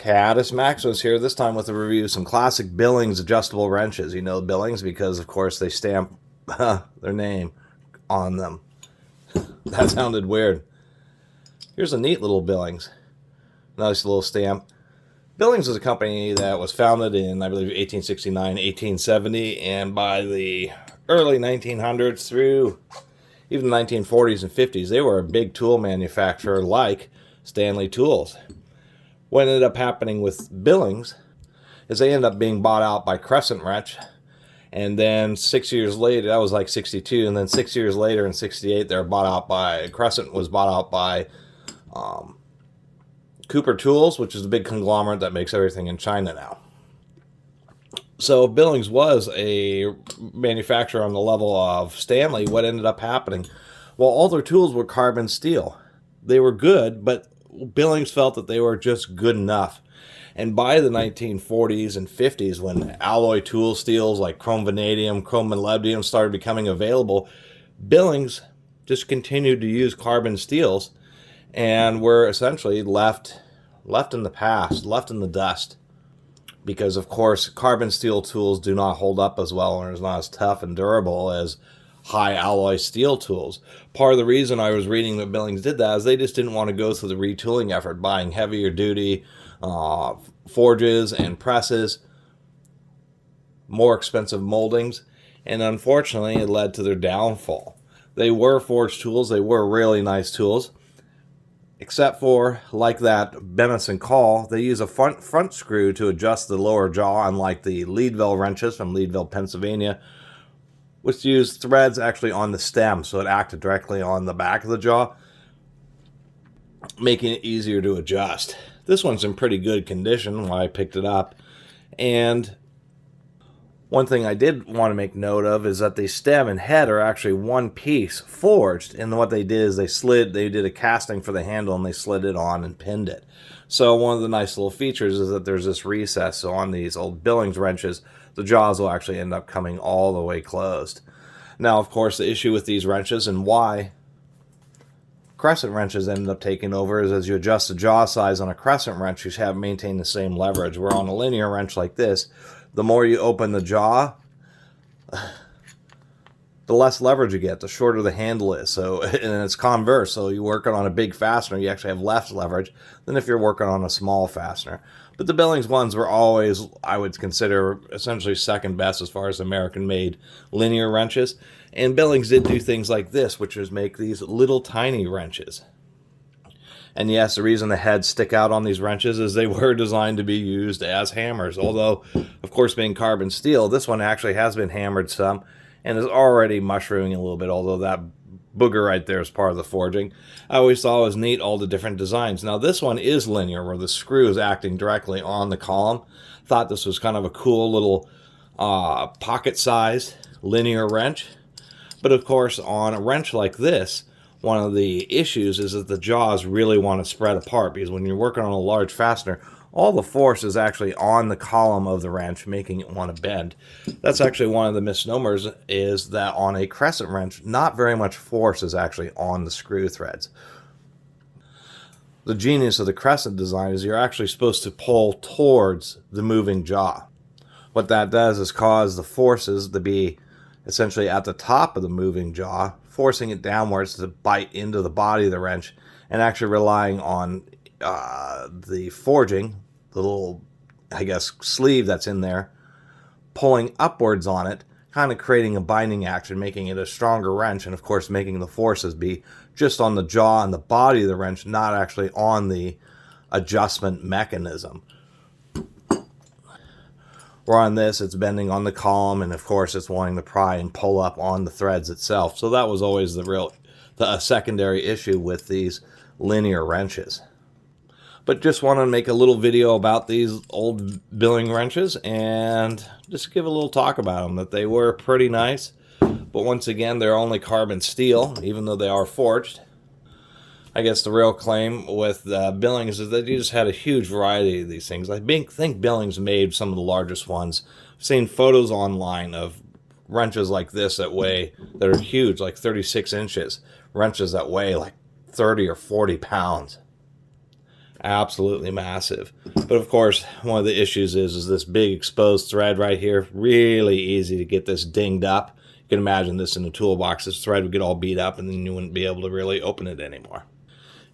Catus Maximus here, this time with a review of some classic Billings adjustable wrenches. You know Billings because, of course, they stamp their name on them. That sounded weird. Here's a neat little Billings. Nice little stamp. Billings is a company that was founded in, I believe, 1869, 1870, and by the early 1900s through even the 1940s and 50s, they were a big tool manufacturer like Stanley Tools. What ended up happening with Billings is they ended up being bought out by Crescent wrench, and then 6 years later, that was like 62, and then 6 years later in 68, they were bought out by, Crescent was bought out by Cooper Tools, which is a big conglomerate that makes everything in China now. So Billings was a manufacturer on the level of Stanley. What ended up happening? Well, all their tools were carbon steel. They were good, but Billings felt that they were just good enough. And by the 1940s and 50s, when alloy tool steels like chrome-vanadium, chrome-molybdenum started becoming available, Billings just continued to use carbon steels and were essentially left in the past, left in the dust. Because, of course, carbon steel tools do not hold up as well and are not as tough and durable as high alloy steel tools. Part of the reason I was reading that Billings did that is they just didn't want to go through the retooling effort, buying heavier duty forges and presses, more expensive moldings, and unfortunately it led to their downfall. They were forged tools, they were really nice tools, except for, like that Benison Call, they use a front screw to adjust the lower jaw, unlike the Leadville wrenches from Leadville, Pennsylvania, which used threads actually on the stem, so it acted directly on the back of the jaw, making it easier to adjust. This one's in pretty good condition when I picked it up, and one thing I did want to make note of is that the stem and head are actually one piece forged, and what they did is they did a casting for the handle and they slid it on and pinned it. So one of the nice little features is that there's this recess, so on these old Billings wrenches, the jaws will actually end up coming all the way closed. Now, of course, the issue with these wrenches and why Crescent wrenches ended up taking over is as you adjust the jaw size on a Crescent wrench, you have maintained the same leverage. Where on a linear wrench like this, the more you open the jaw, the less leverage you get, the shorter the handle is. So, and it's converse. So you're working on a big fastener, you actually have less leverage than if you're working on a small fastener. But the Billings ones were always, I would consider, essentially second best as far as American-made linear wrenches. And Billings did do things like this, which is make these little tiny wrenches. And yes, the reason the heads stick out on these wrenches is they were designed to be used as hammers. Although, of course, being carbon steel, this one actually has been hammered some and is already mushrooming a little bit, although that booger right there is part of the forging. I always thought it was neat, all the different designs. Now, this one is linear, where the screw is acting directly on the column. Thought this was kind of a cool little pocket-sized linear wrench. But, of course, on a wrench like this, one of the issues is that the jaws really want to spread apart, because when you're working on a large fastener, all the force is actually on the column of the wrench, making it want to bend. That's actually one of the misnomers, is that on a Crescent wrench, not very much force is actually on the screw threads. The genius of the Crescent design is you're actually supposed to pull towards the moving jaw. What that does is cause the forces to be essentially at the top of the moving jaw, forcing it downwards to bite into the body of the wrench, and actually relying on the forging, the little, I guess, sleeve that's in there, pulling upwards on it, kind of creating a binding action, making it a stronger wrench, and of course making the forces be just on the jaw and the body of the wrench, not actually on the adjustment mechanism. Where on this, it's bending on the column, and of course it's wanting to pry and pull up on the threads itself. So that was always the secondary issue with these linear wrenches. But just want to make a little video about these old Billings wrenches and just give a little talk about them, that they were pretty nice. But once again, they're only carbon steel, even though they are forged. I guess the real claim with Billings is that you just had a huge variety of these things. I think Billings made some of the largest ones. I've seen photos online of wrenches like this that are huge, like 36 inches. Wrenches that weigh like 30 or 40 pounds. Absolutely massive. But of course, one of the issues is this big exposed thread right here. Really easy to get this dinged up. You can imagine this in a toolbox. This thread would get all beat up and then you wouldn't be able to really open it anymore.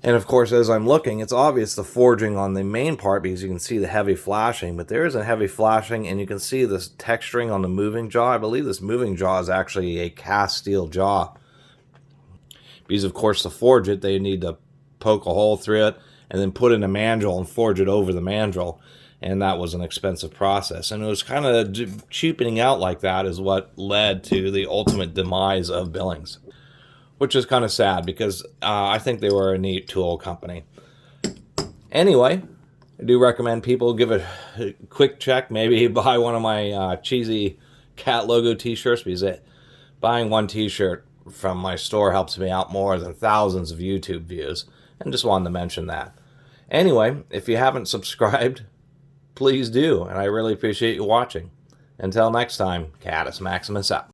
And of course, as I'm looking, it's obvious the forging on the main part because you can see the heavy flashing, but there is a heavy flashing and you can see this texturing on the moving jaw. I believe this moving jaw is actually a cast steel jaw. Because of course to forge it, they need to poke a hole through it and then put in a mandrel and forge it over the mandrel. And that was an expensive process. And it was kind of cheapening out like that is what led to the ultimate demise of Billings. Which is kind of sad because I think they were a neat tool company. Anyway, I do recommend people give it a quick check. Maybe buy one of my cheesy cat logo t-shirts because buying one t-shirt from my store helps me out more than thousands of YouTube views. And just wanted to mention that. Anyway, if you haven't subscribed, please do. And I really appreciate you watching. Until next time, Catus Maximus out.